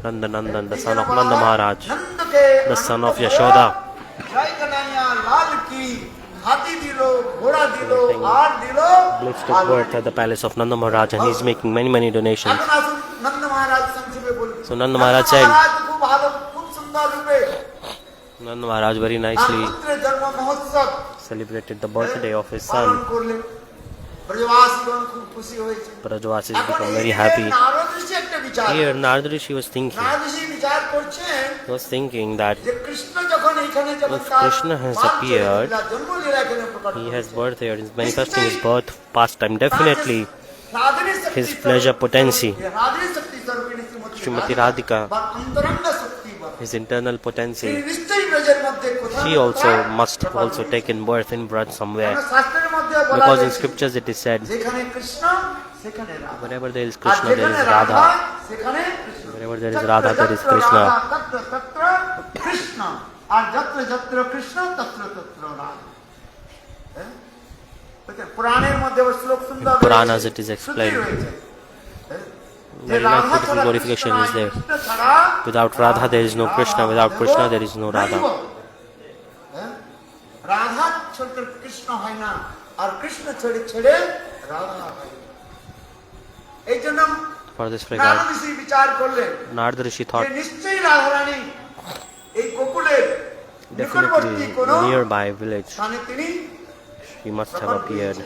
Nanda Nandan, the এই son জন্য of বলা Nanda হয়, Maharaj, নন্দকে the son Ananda of ভয়, Yashoda. জয় কানাইয়া লাল কি হাতি দিল ঘোড়া দিল Everything. আর দিল Bliss took birth at the palace of Nanda Maharaj, and he is making many donations. এখন আসুন নন্দ মহারাজ সংক্ষেপে বলুন। So Nanda Maharaj said, মহারাজ খুব ভালো খুব সুন্দর রূপে Nanda Maharaj very তার nicely পুত্রের জন্ম মহোৎসব celebrated the birthday of his পালন son. করলেন। ব্রজবাসীগণ খুব খুশি হয়েছে। Brajavasis এখন become এই very যে happy. নারদ ঋষি একটা বিচার Here Narada Rishi was thinking, Narad ঋষি বিচার করছেন he was thinking that যে কৃষ্ণ যখন এখানে যখন If তার Krishna has বাপ appeared, চরিত্রা, জন্মলীলা এখানে প্রকট he has হয়েছে। birth here, he is manifesting his birth pastime. Definitely, রাধারী Shakti his স্বরূপ- pleasure potency, রাধারী শক্তি স্বরূপিণী শ্রীমতী Srimati রাধিকা Radhika, বা অন্তরঙ্গ শক্তি বা his internal তিনি potency, নিশ্চয়ই ব্রজের মধ্যে কোথাও she না also কোথাও must প্রকট also হয়েছে। taken birth in Braj কেননা somewhere. শাস্ত্রের মধ্যে বলা Because in হয়েছে, scriptures it is said, যেখানে কৃষ্ণ সেখানে Radha wherever there is R Krishna, there যেখানে is রাধা Radha. সেখানে Krishna Wherever there is যত্র Radha, there is যত্র Krishna. Radha, তত্র তত্র Krishna আর যত্র যত্র কৃষ্ণ তত্র তত্র রাধা হ্যাঁ? বুঝলেন? পুরাণের মধ্যে ওই শ্লোক সুন্দর In Puranas রয়েছে, it is শ্রুতি explained. রয়েছে, হ্যাঁ? যে Very রাধা nice beautiful ছাড়া glorification কৃষ্ণ is নাই, there. কৃষ্ণ ছাড়া Without Radha, there is no Krishna. Without Krishna, there is no Radha. নৈব। হ্যাঁ? রাধা ছোট কৃষ্ণ হয় না আর কৃষ্ণ ছেড়ে ছেড়ে রাধা হয় না। এই জন্য For this নারদ regard, ঋষি বিচার করলেন Narada Rishi যে thought নিশ্চয়ই রাধারানী এই গোকুলের নিকটবর্তী definitely কোন nearby village স্থানে তিনি she must have appeared.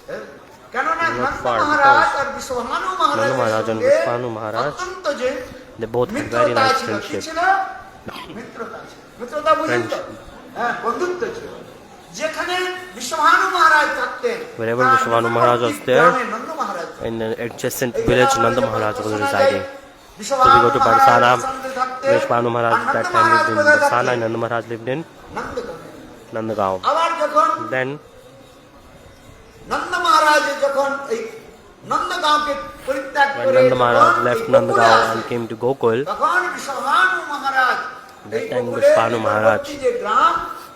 হ্যাঁ? কেননা Not Nanda far, Maharaj because R Vishwabhanu Nanda Maharaj and মহারাজের Vishwanu Maharaj, অত্যন্ত যে they both had very মিত্রতা nice ছিল, কি friendship. ছিল? মিত্রতা ছিল। মিত্রতা বুঝেন তো? হ্যাঁ, বন্ধুত্ব ছিল। যেখানে বিশ্বভানু মহারাজ থাকতেন, Wherever তার Vishwanu নিকটবর্তী Maharaj was there, গ্রামে নন্দ মহারাজ থাকতেন। In the adjacent এই village, জন্য Nanda আমাদের Maharaj was যখন residing. Vishwabhanu So we go to Maharaj Barsana. সঙ্গে থাকতেন, Vishwanu Maharaj R at Nanda that time lived in কোথায় Barsana, থাকতেন? and Nanda Maharaj lived in Nandgaon. Nandagaon. আবার যখন Then নন্দ মহারাজ যখন এই নন্দগাঁওকে পরিত্যাগ when করে Nanda Maharaj যখন left এই গোকুলে Nandagaon আসে, and came to Gokul, তখন বিশ্বভানু মহারাজ That এই time গোকুলের Vishwanu Maharaj নিকটবর্তী যে গ্রাম,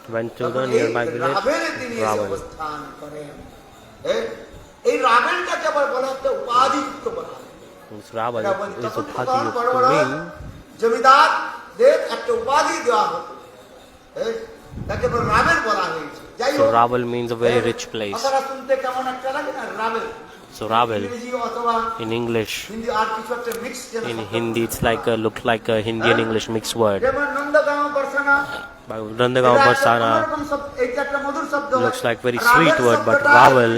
went to the তখন এই nearby village, রাবেলে তিনি এসে Ravel. অবস্থান করেন। এই রাবেলটাকে আবার বলা হচ্ছে উপাধিযুক্ত বলা হয়। It's Raval, এটা বলি, is তখন Upadhi তখন বড় বড় mean. জমিদারদের একটা উপাধি দেওয়া হতো, তাকে আবার রাবেল বলা হয়েছে। যাই So হোক, Raval means a very rich place. কথাটা শুনতে কেমন একটা লাগে না, রাবেল। So Ravel, ইংরেজি অথবা in English, হিন্দি আর কিছু একটা mix in Hindi, it's like look like a Hindi and English mixed word. যেমন Nandgaon বর্ষনা But Nandagaon Barsana looks like very sweet word, but Ravel,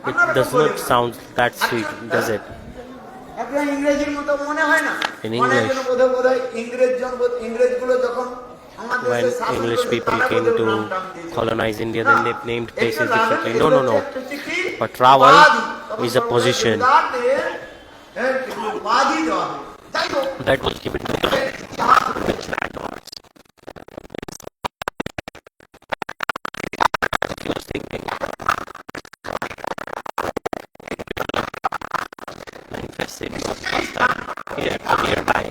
it does not sound that sweet, does it? ইংরেজির মতো মনে হয় না। In অনেক English. জন বোধহয় ইংরেজগুলো যখন আমাদের When দেশে শাসন English করতো, people তারা came বোধহয় to নাম টাম দিয়েছে। colonize India, then they named একটা places রাবেল, differently. এর No, no, মধ্যে no. একটা চিঠি, But Raval উপাধি, তখন is a বড় বড় position. জমিদারদের, কিছু উপাধি দেওয়া হয়। যাই হোক, That was given to rich landlords. He was thinking, manifested here nearby,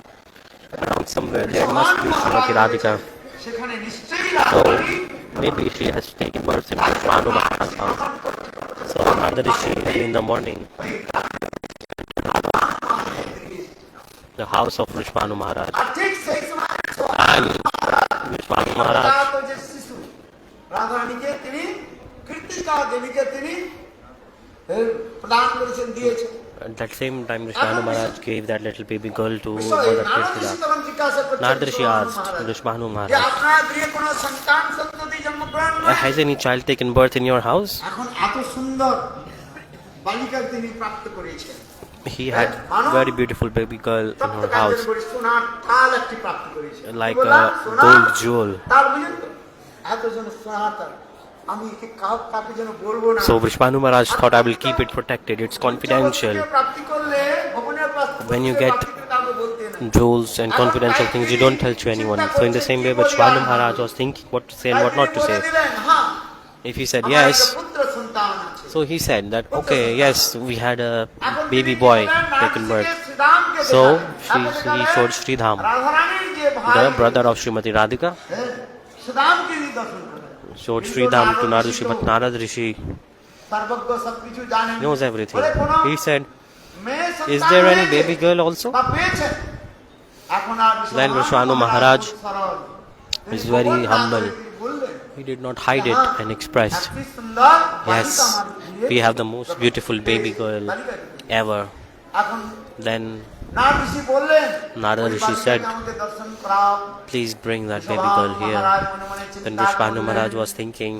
around somewhere. There must be Srimati Radhika. সেখানে নিশ্চয়ই So Radharani maybe she has taken birth in Vishwanu Maharaj's house. So Narada Rishi in the morning, the house of Vishwanu Maharaj. আর ঠিক সেই সময় Maharaj. নবজাত যে শিশু রাধারানীকে তিনি কৃতিকা দেবীকে তিনি প্রদান করেছেন দিয়েছেন। At that same time, Vishnu Maharaj gave that little baby girl to বিষয় Mother নারদ ঋষি Kirtila. তখন জিজ্ঞাসা করছেন Narad Rishi বিশ্বভানু asked মহারাজ, Vishnu যে Maharaj, আপনার গৃহে কোনো সন্তান সন্ততি জন্মগ্রহণ করে? has any child taken birth in your house? এখন এত সুন্দর বালিকা তিনি প্রাপ্ত করেছেন। He had very beautiful baby girl in her house, সোনার তাল একটি প্রাপ্ত করেছেন, like কি বললাম? a সোনার gold jewel. তাল, বুঝলেন তো? এত যেন সোনার তাল, আমি একে কাকে যেন বলবো না। So Vishnu Maharaj thought, I will keep it protected. It's confidential. প্রাপ্তি করলে ভবনের প্রাপ্তি When you করলে get প্রাপ্তি কাউকে বলতে না। Jewels and confidential things, you don't tell to anyone. So in the same way, Vishnu Maharaj was thinking what to say and what not to say. If he said yes, so he said that, okay, yes, we had a baby boy taken birth. So he showed Sridham, the brother of Srimati Radhika, showed Sridham to Narad Rishi, but Narad Rishi knows everything. He said, is there any baby girl also? Then Vishnu Maharaj is very humble. He did not hide it and expressed, yes, we have the most beautiful baby girl ever. Then Narad Rishi said, please bring that baby girl here. Then Vishnu Maharaj was thinking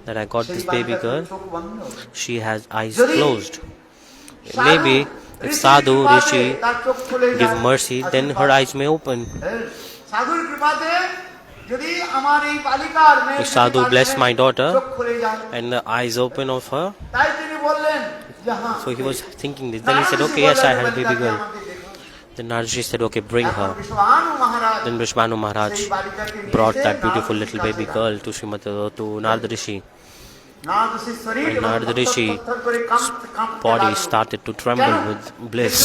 that I got this baby girl, she has eyes closed. Maybe if Sadhu, Rishi give mercy, then her eyes may open. If Sadhu bless my daughter and the eyes open of her, so he was thinking this. Then he said, okay, yes, I had a baby girl. Then Narad said, okay, bring her. Then Vishnu Maharaj brought that beautiful little baby girl to Narad Rishi. And Narad Rishi's body started to tremble with bliss,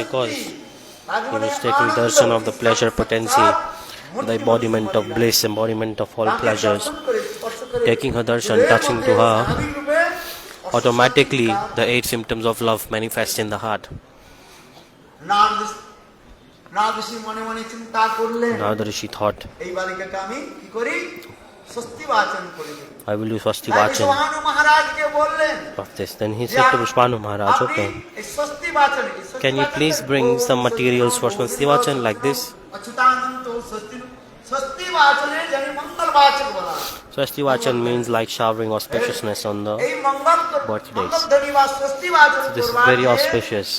because he was taking darshan of the pleasure potency, the embodiment of bliss, embodiment of all pleasures. Taking her darshan, touching to her, automatically the 8 symptoms of love manifest in the heart. Narad Rishi thought, I will do Swasti Vachan of this. Then he said to Vishnu Maharaj, okay, can you please bring some materials for Swasti Vachan like this? Swasti Vachan means like showering auspiciousness on the birthdays. So this is very auspicious.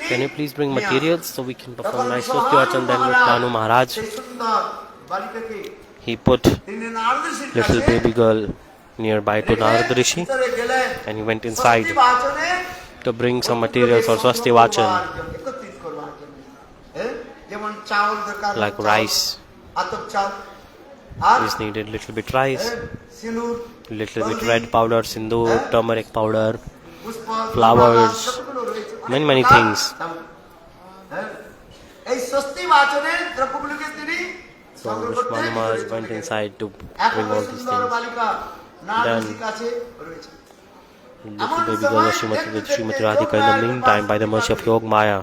Can you please bring materials so we can perform nice Swasti Vachan? Then Vishnu Maharaj, he put little baby girl nearby to Narad Rishi, and he went inside to bring some materials for Swasti Vachan, like rice is needed, little bit rice, little bit red powder, sindoor, turmeric powder, flowers, many things. So Vishnu Maharaj went inside to bring all these things. Then little baby girl was with Srimati Radhika. In the meantime, by the mercy of Yog Maya,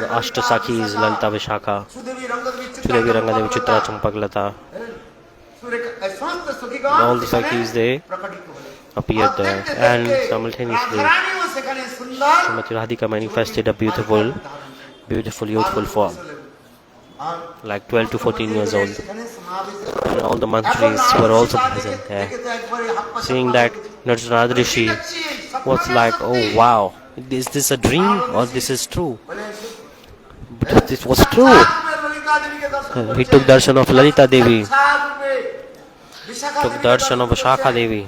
the Ashtasakis, Lalita Vishakha, Sudevi Rangadevi, Chitra Champaklata, all the Sakis, they appeared there, and simultaneously Srimati Radhika manifested a beautiful youthful form, like 12 to 14 years old. And all the mantris were also present there. Seeing that, Narad Rishi was like, oh wow, is this a dream or this is true? But this was true. He took darshan of Lalita Devi, took darshan of Vishakha Devi,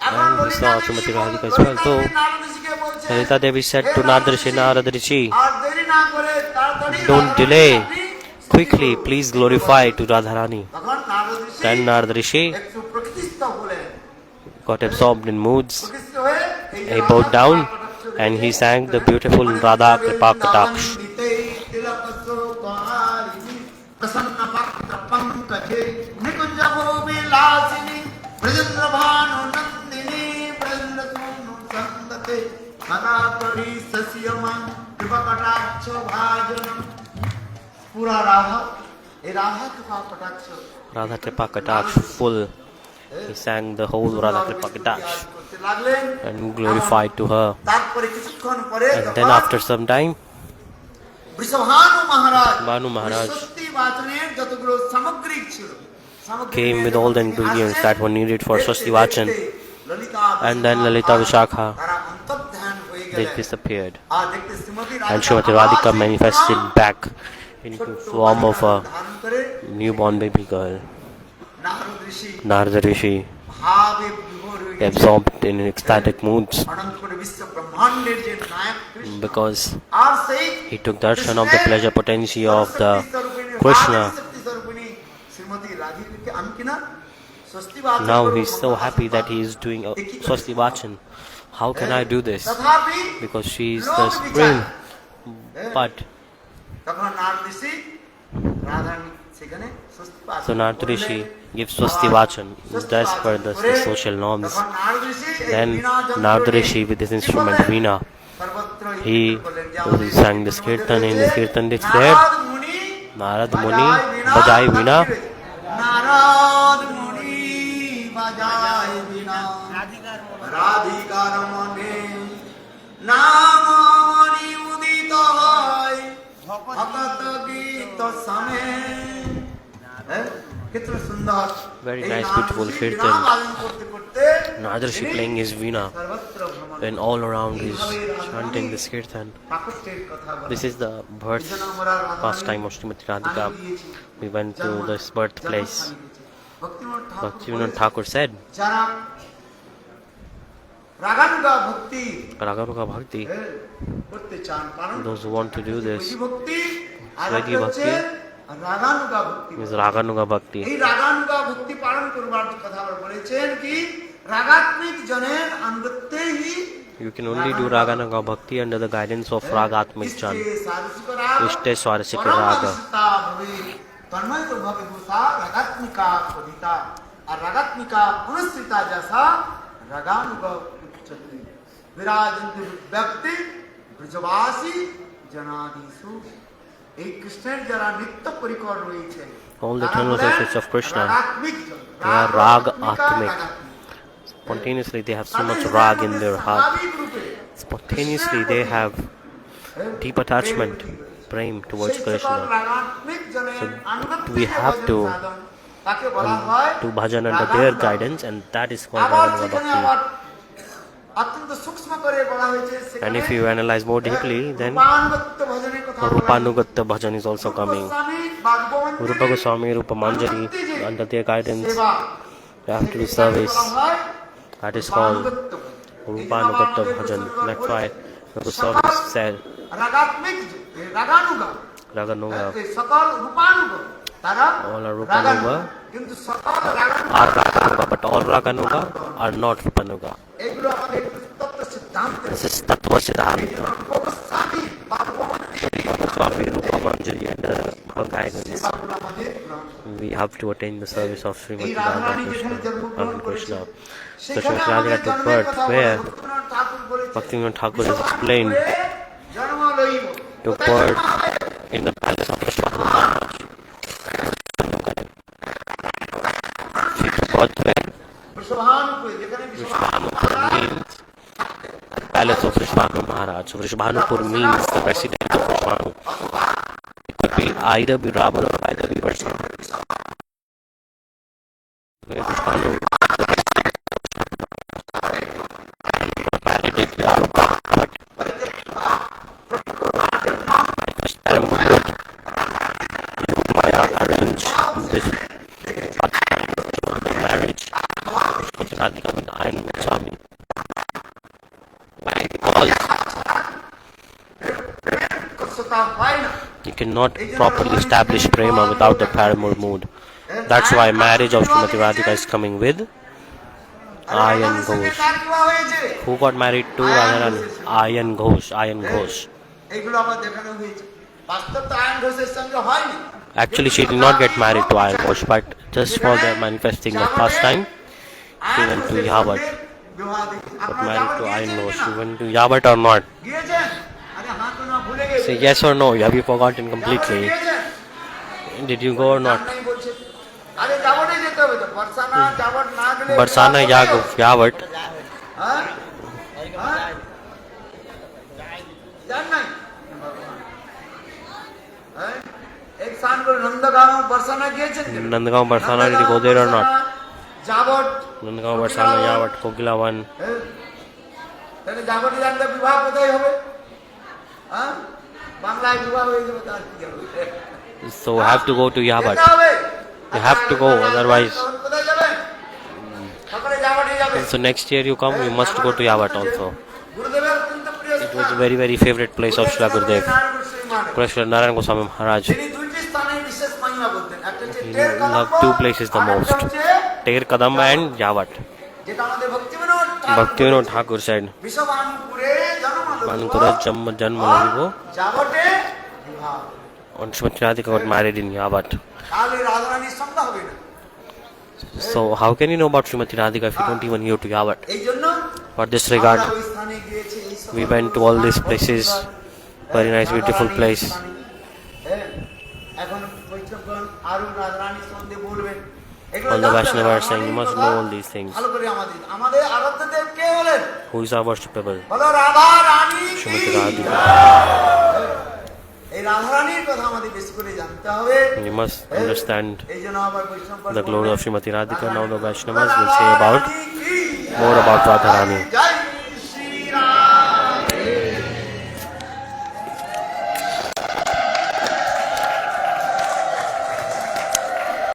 and we saw Srimati Radhika as well. So Lalita Devi said to Narad Rishi, don't delay, quickly please glorify to Radharani. Then Narad Rishi got absorbed in moods. He bowed down and he sang the beautiful Radha Kripa Kataksh. হস্তে সদা করি সসিয়মান কৃপা কটাক্ষ ভাজনম পুরা রাধা এই রাধা কৃপা কটাক্ষ Radha Kripa Kataksh full. He sang the whole Radha Kripa Kataksh করতে লাগলেন and glorified to her. তারপরে কিছুক্ষণ পরে And then after some time, Vrishabhanu Maharaj Bhanu Maharaj সত্যি বাচনের যতগুলো সামগ্রী ছিল came with all the ingredients that were needed for Swasti Vachan. And then Lalita Vishakha, তারা অন্তর্ধান হয়ে they গেলেন disappeared. আর দেখতে Shrimati And Srimati Radhika manifested back into form of a ধারণ করে newborn baby girl. নারদ ঋষি Narada Rishi ভাবে বিভোর হয়ে গেলেন। absorbed in ecstatic moods অনন্ত কোটি বিশ্ব ব্রহ্মাণ্ডের যে নায়ক কৃষ্ণ because আর সেই he took darshan of the pleasure potency of the Saraswati স্বরূপিণী, Krishna. Bharati স্বরূপিণী Shrimati রাধিকাকে আমি কিনা স্বস্তি বাচন Now করব he's so ভগবান happy that he আশীর্বাদ। is doing a একই কথা। Swasti Vachan. How can I do this? তথাপি Because she is লোক the বিচার। spring. But তখন নারদ ঋষি রাধারানী সেখানে স্বস্তি বাচন so Narada করলেন। Rishi gives Swasti Vachan as per the social norms. তখন নারদ ঋষি এই Then বীণা যন্ত্র Narada নিয়ে Rishi with his কি instrument করলেন? Veena, সর্বত্র এই he কীর্তন করলেন যে আমাদের sang this কীর্তনের kirtan মধ্যে in the রয়েছে, kirtan disc there. নারদ মুনি Narad Muni বাজায় bajai veena. নারদ মুনি বাজায় বীণা রাধিকার মনে নাম মনি উদিত হয় ভগত গীত সনে কত সুন্দর Very এই nice, নাম beautiful শ্রী kirtan. রাম পালন করতে করতে Narada Rishi তিনি playing his veena সর্বত্র ভ্রমণ when all around is এইভাবে রাধারানী chanting this kirtan. প্রাকট্যের কথা বলা This is the birth এজন্য আমরা Radharani pastime of Srimati Radhika. আনন্দ দিয়েছি। We went to জন্ম- this birthplace. জন্মস্থানে গেছি। ভক্তিবিনোদ Bhaktivinoda বলেছেন, Thakur said, যারা রাগানুগা ভক্তি Raganuga Bhakti, করতে চান পালন those who want to do this, বৈদিক ভক্তি আর বৈদিক একটা হচ্ছে রাগানুগা ভক্তি is Raganuga Bhakti. এই রাগানুগা ভক্তি পালন করবার কথা আবার বলেছেন কি রাগাত্মিক জনের আনুগত্যেই You can only do Raganuga Bhakti under the guidance of Ragatmik Chan. ইষ্টে সারসিক রাগ Ishte Swarasika পরম Raga. অধিষ্ঠা ভবে তন্ময় তো ভবে ভূষা রাগাত্মিকা পদিতা আর রাগাত্মিকা অনুসৃতা যশা রাগানুগ উচ্চতে বিরাজন্তি ব্যক্তি ব্রজবাসী জনাদিসু এই কৃষ্ণের যারা নিত্য পরিকর রয়েছে All the তারা eternal বলেন associates of Krishna, রাগাত্মিক John. they are rag রাগাত্মিকা, atmic. রাগাত্মিক। Spontaneously they have so তাদের much হৃদয়ের rag in মধ্যে their heart. স্বাভাবিক রূপে Spontaneously they have deep attachment, prem towards সেই সকল Krishna. রাগাত্মিক জনের So আনুগত্যে we যে have ভজন to- সাধন, তাকে বলা হয় Do bhajan under their রাগানুগা। guidance, and that is called আবার Raganuga সেখানে Bhakti. আবার অত্যন্ত সূক্ষ্ম করে বলা হয়েছে And সেখানে if you analyze more deeply, then রূপানুগত্য ভজনের কথা বলা হয়েছে। Rupanugatta bhajan is also coming. রূপস্বামী, বাগবন্তী, Rupa Goswami, Rupa Manjari, আনুগত্যে যে under their guidance, সেবা, they have to do সেটাকে service. বলা হয় That is called রূপানুগত্য Bhajan. Rupanugatta এই জন্য bhajan. আমাদের That's why সকল the Goswami said রাগাত্মিক যে, এই রাগানুগা Raganuga এই সকল রূপানুগ তারা All are রাগানুগা। Rupanuga. কিন্তু সকল রাগানুগা are Raganuga, but all Raganuga are not Rupanuga. এগুলো আমাদের তত্ত্ব সিদ্ধান্ত This is Tattva Siddhanta. রূপস্বামী, বাগবন্তী, Swami Rupa Manjari under her guidance. সেবাগুলো আমাদের গ্রহণ We have to attain the service of এই Srimati রাধারানী Radha যেখানে Krishna জন্মগ্রহণ and করেছেন Krishna. সেখানে Srimati আমাদের Radhika took জন্মের birth কথা বলে where ভক্তিবিনোদ ঠাকুর বলেছেন, Bhaktivinoda Thakur has বিশ্বভানুপুরে explained জন্ম লইব। took কোথায় birth জন্ম হয়? in the palace of Vishwanath Maharaj. She took birth where বিশ্বভানুপুরে, যেখানে Vishwanupur Vishwabhanu means palace of Vishwanu Maharaj. So Vishwanupur means the residence of Vishwanu. It could be either be Ravana or either be Vishnu. Where Vishwanu married it, but Maya arranged this marriage with Radhika and Iron Swami. Because কষ্টতা হয় না। you cannot properly establish prema without the paramour mood. That's why marriage of Srimati Radhika is coming with Ayan রাধারানীর সঙ্গে Ghosh. কার বিবাহ হয়েছে? Who got married to Radharani? Ayan Ghosh. Ayan Ghosh. এগুলো আমার দেখানো হয়েছে। বাস্তব তো আয়ন ঘোষের সঙ্গে হয়নি। Actually, she did not get married to Ayan Ghosh, but just for the manifesting of pastime, she went to Yavat. বিবাহ দেখি got আপনারা married যাবার to I গিয়েছেন know. কিনা? She went to Yavat or not? গিয়েছেন? আরে হাত তো না ভুলে গেছে। Say yes or no. Have you forgotten যাবারে completely? গিয়েছেন? Did you go or নাম not? নাই বলছে। আরে যাবারে যেতে হবে তো, বর্ষানা যাবার না গেলে Barsana বিবাহ করবে? Yavat. হ্যাঁ? হ্যাঁ? जान नहीं हैं? एक स्थान को नंदगांव बरसाना গিয়েছেন কি? Nandgaon Barsana, did you go there or not? Javat Nandgaon Barsana Yavat, Kokilavan. তাহলে যাবটি জানতে বিবাহ কোথায় হবে? হ্যাঁ? বাংলায় বিবাহ হয়ে যাবে তার কি হবে? So have to go to Yavat. যেতে হবে। You have to go, otherwise. কোথায় যাবেন? সকালে যাবটি যাবে। So next year you come, you must go to Yavat also. গুরুদেবের অত্যন্ত প্রিয় It was a very, very favorite place of Srila Gurudev. Srila Narayan Goswami Maharaj. তিনি দুইটি স্থানে বিশেষ মহিমা বলতেন, একটা হচ্ছে He টের loved Kadamba, two places the আর একটা most. হচ্ছে Ter Kadamba and Yavat. যেটা আমাদের ভক্তিবিনোদ ঠাকুর Bhaktivinoda বলেছেন। Thakur said, বিষবাণপুরে জন্মালো Manukura Janma Lavivo. যাবটে বিবাহ। And Srimati Radhika got married in Yavat. তাহলে রাধারানীর সংখ্যা হবে না। So how can you know about Srimati Radhika if you don't even go to Yavat? এই জন্য For this regard, আমরা ওই স্থানে গিয়েছি, এই সকল we went to all these places. Very nice, beautiful place. হ্যাঁ, এখন বৈষ্ণবগণ আরো রাধারানীর সম্বন্ধে বলবেন। এগুলো All the জানতে Vaishnavas হবে। are saying, you must know all these things. ভালো করে আমাদের আরাধ্য দেব কে হলেন? Who is our worshipable? বলো রাধা রানী কি? Srimati Radhika. এই রাধারানীর কথা আমাদের বেশি করে জানতে হবে। You must understand এই জন্য আবার বৈষ্ণব the glory of Srimati Radhika. Now the Vaishnavas will say about more about Radharani. Joy